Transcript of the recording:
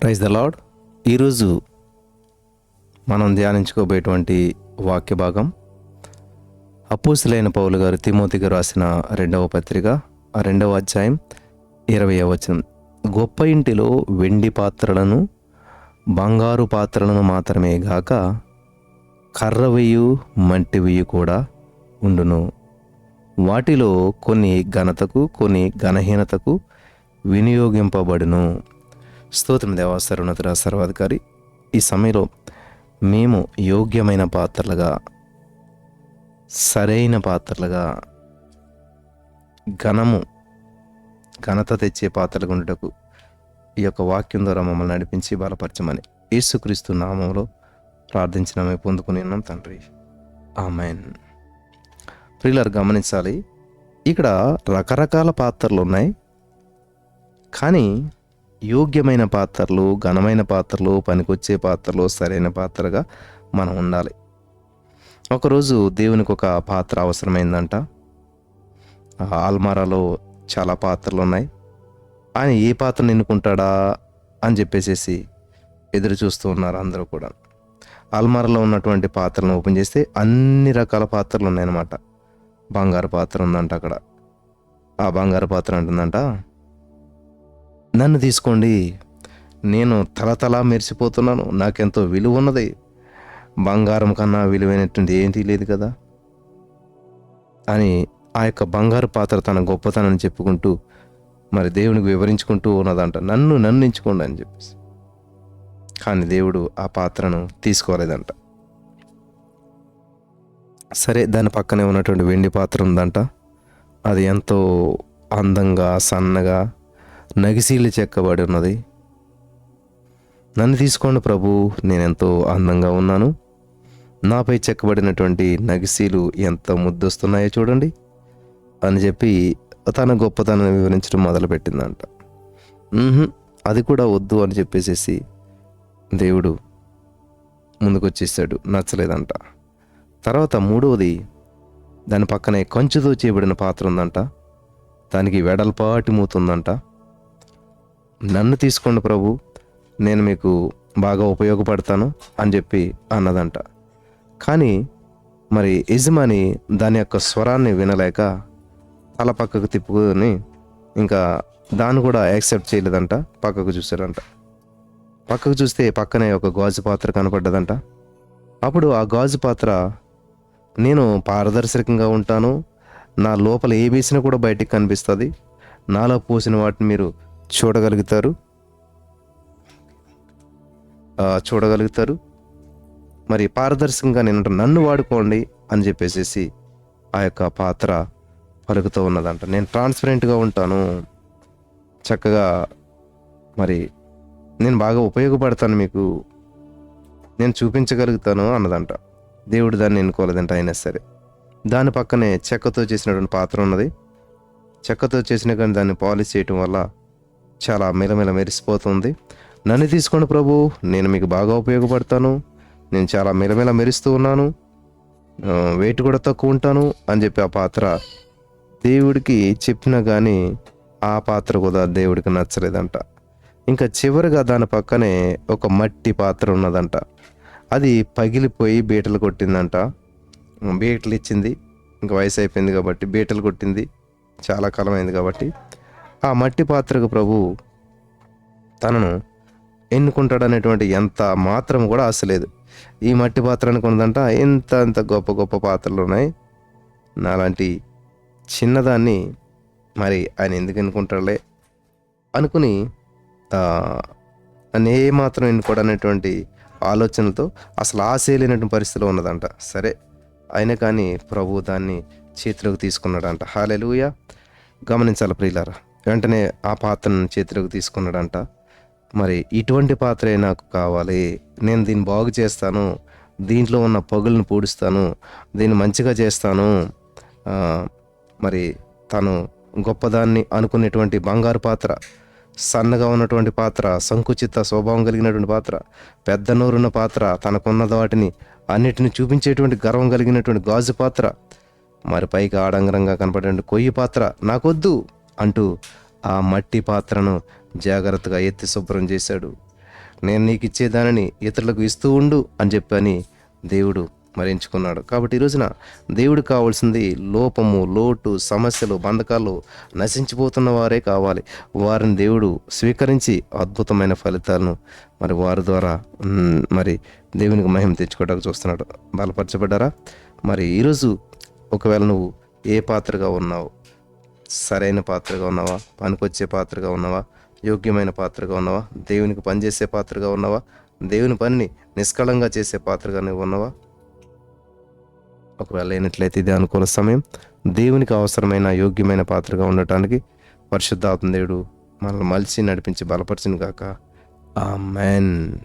Praise the lord. ఈరోజు మనం ధ్యానించుకోబోయేటువంటి వాక్య భాగం అపోస్తలుడైన పౌలు గారు తిమోతికి రాసిన 2వ పత్రిక 2వ అధ్యాయం 20వ వచనం. గొప్ప ఇంటిలో వెండి పాత్రలను బంగారు పాత్రలను మాత్రమే గాక కర్రవియు మట్టివియు కూడా ఉండును. వాటిలో కొన్ని ఘనతకు కొన్ని ఘనహీనతకు వినియోగింపబడును. స్తోత్రం దేవా, సర్వోన్నతుడా, సర్వాధికారి. ఈ సమయంలో మేము యోగ్యమైన పాత్రలుగా, సరైన పాత్రలుగా, ఘనత తెచ్చే పాత్రలుగా ఉండటకు ఈ యొక్క వాక్యం ద్వారా మమ్మల్ని నడిపించి బలపరచమని యేసుక్రీస్తు నామంలో ప్రార్థించినమే పొందుకుని ఉన్నాం తండ్రి, ఆమేన్. ప్రియులారు, గమనించాలి, ఇక్కడ రకరకాల పాత్రలు ఉన్నాయి. కానీ యోగ్యమైన పాత్రలు, ఘనమైన పాత్రలు, పనికొచ్చే పాత్రలు, సరైన పాత్రగా మనం ఉండాలి. ఒకరోజు దేవునికి ఒక పాత్ర అవసరమైందంట. ఆల్మారాలో చాలా పాత్రలు ఉన్నాయి. ఆయన ఏ పాత్రను ఎన్నుకుంటాడా అని చెప్పేసి ఎదురు చూస్తూ ఉన్నారు అందరూ కూడా. ఆల్మారాలో ఉన్నటువంటి పాత్రలను ఓపెన్ చేస్తే అన్ని రకాల పాత్రలు ఉన్నాయన్నమాట. బంగారు పాత్ర ఉందంట అక్కడ. ఆ బంగారు పాత్ర అంటుందంట, నన్ను తీసుకోండి, నేను తలతలా మెరిసిపోతున్నాను, నాకెంతో విలువ ఉన్నది, బంగారం కన్నా విలువైనటువంటి ఏంటి లేదు కదా అని ఆ యొక్క బంగారు పాత్ర తన గొప్పతనాన్ని చెప్పుకుంటూ మరి దేవునికి వివరించుకుంటూ ఉన్నదంట. నన్ను ఎంచుకోండి అని చెప్పేసి. కానీ దేవుడు ఆ పాత్రను తీసుకోలేదంట. సరే, దాని పక్కనే ఉన్నటువంటి వెండి పాత్ర ఉందంట. అది ఎంతో అందంగా, సన్నగా, నగిశీలు చెక్కబడి ఉన్నది. నన్ను తీసుకోండి ప్రభు, నేనెంతో అందంగా ఉన్నాను, నాపై చెక్కబడినటువంటి నగిశీలు ఎంత ముద్దొస్తున్నాయో చూడండి అని చెప్పి తన గొప్పతనాన్ని వివరించడం మొదలుపెట్టిందంట. అది కూడా వద్దు అని చెప్పేసి దేవుడు ముందుకొచ్చేసాడు, నచ్చలేదంట. తర్వాత మూడవది, దాని పక్కనే కంచుతో చేయబడిన పాత్ర ఉందంట. దానికి వెడల్పాటి మూతుందంట. నన్ను తీసుకోండి ప్రభు, నేను మీకు బాగా ఉపయోగపడతాను అని చెప్పి అన్నదంట. కానీ మరి యజమాని దాని యొక్క స్వరాన్ని వినలేక తల పక్కకు తిప్పుకొని ఇంకా దాన్ని కూడా యాక్సెప్ట్ చేయలేదంట. పక్కకు చూశాడంట. పక్కకు చూస్తే పక్కనే ఒక గాజు పాత్ర కనపడ్డదంట. అప్పుడు ఆ గాజు పాత్ర, నేను పారదర్శకంగా ఉంటాను, నా లోపల ఏ వేసినా కూడా బయటికి కనిపిస్తుంది, నాలో పోసిన వాటిని మీరు చూడగలుగుతారు, మరి పారదర్శకంగా నేను నన్ను వాడుకోండి అని చెప్పేసి ఆ యొక్క పాత్ర పలుకుతూ ఉన్నదంట. నేను ట్రాన్స్పరెంట్గా ఉంటాను, చక్కగా మరి నేను బాగా ఉపయోగపడతాను, మీకు నేను చూపించగలుగుతాను అన్నదంట. దేవుడు దాన్ని ఎన్నుకోలేదంట. అయినా సరే దాని పక్కనే చెక్కతో చేసినటువంటి పాత్ర ఉన్నది. చెక్కతో చేసిన కానీ దాన్ని పాలిష్ చేయటం వల్ల చాలా మెలమెల మెరిసిపోతుంది. నన్ను తీసుకోండి ప్రభు, నేను మీకు బాగా ఉపయోగపడతాను, నేను చాలా మెలమెల మెరుస్తూ ఉన్నాను, వెయిట్ కూడా తక్కువ ఉంటాను అని చెప్పి ఆ పాత్ర దేవుడికి చెప్పినా కానీ ఆ పాత్ర కూడా దేవుడికి నచ్చలేదంట. ఇంకా చివరిగా దాని పక్కనే ఒక మట్టి పాత్ర ఉన్నదంట. అది పగిలిపోయి బీటలు కొట్టిందంట. బీటలు ఇచ్చింది, ఇంకా వయసు అయిపోయింది కాబట్టి బీటలు కొట్టింది, చాలా కాలం అయింది కాబట్టి ఆ మట్టి పాత్రకు ప్రభు తనను ఎన్నుకుంటాడనేటువంటి ఎంత మాత్రం కూడా ఆశ లేదు. ఈ మట్టి పాత్ర అనుకున్నదంట, ఎంత గొప్ప గొప్ప పాత్రలు ఉన్నాయి, నాలాంటి చిన్నదాన్ని మరి ఆయన ఎందుకు ఎన్నుకుంటాడులే అనుకుని నన్ను ఏ మాత్రం ఎన్నుకోడనేటువంటి ఆలోచనలతో అసలు ఆశ లేనటువంటి పరిస్థితిలో ఉన్నదంట. సరే, అయినా కానీ ప్రభు దాన్ని చేతిలోకి తీసుకున్నాడంట. హల్లెలూయా. గమనించాలి ప్రియులారా, వెంటనే ఆ పాత్రను చేతిలోకి తీసుకున్నాడంట. మరి ఇటువంటి పాత్రే నాకు కావాలి, నేను దీన్ని బాగు చేస్తాను, దీంట్లో ఉన్న పగులను పూడుస్తాను, దీన్ని మంచిగా చేస్తాను. మరి తను గొప్పదాన్ని అనుకునేటువంటి బంగారు పాత్ర, సన్నగా ఉన్నటువంటి పాత్ర, సంకుచిత స్వభావం కలిగినటువంటి పాత్ర, పెద్ద నోరున్న పాత్ర, తనకున్న వాటిని అన్నిటిని చూపించేటువంటి గర్వం కలిగినటువంటి గాజు పాత్ర, మరి పైకి ఆడంగరంగా కనపడే కొయ్యి పాత్ర నాకొద్దు అంటూ ఆ మట్టి పాత్రను జాగ్రత్తగా ఎత్తి శుభ్రం చేశాడు. నేను నీకు ఇచ్చేదానిని ఇతరులకు ఇస్తూ ఉండు అని చెప్పని దేవుడు మరి ఎంచుకున్నాడు. కాబట్టి ఈ రోజున దేవుడికి కావాల్సింది లోపము, లోటు, సమస్యలు, బంధకాలు నశించిపోతున్న వారే కావాలి. వారిని దేవుడు స్వీకరించి అద్భుతమైన ఫలితాలను మరి వారి ద్వారా మరి దేవునికి మహిమ తెచ్చుకోవడానికి చూస్తున్నాడు. బలపరచబడ్డారా? మరి ఈరోజు ఒకవేళ నువ్వు ఏ పాత్రగా ఉన్నావు? సరైన పాత్రగా ఉన్నావా? పనికొచ్చే పాత్రగా ఉన్నావా? యోగ్యమైన పాత్రగా ఉన్నావా? దేవునికి పనిచేసే పాత్రగా ఉన్నావా? దేవుని పనిని నిష్కళంగా చేసే పాత్రగా నువ్వు ఉన్నావా? ఒకవేళ లేనట్లయితే ఇది అనుకూల సమయం. దేవునికి అవసరమైన యోగ్యమైన పాత్రగా ఉండటానికి పరిశుద్ధాత్మ దేవుడు మనల్ని మలిచి నడిపించి బలపరిచిన గాక. ఆమేన్.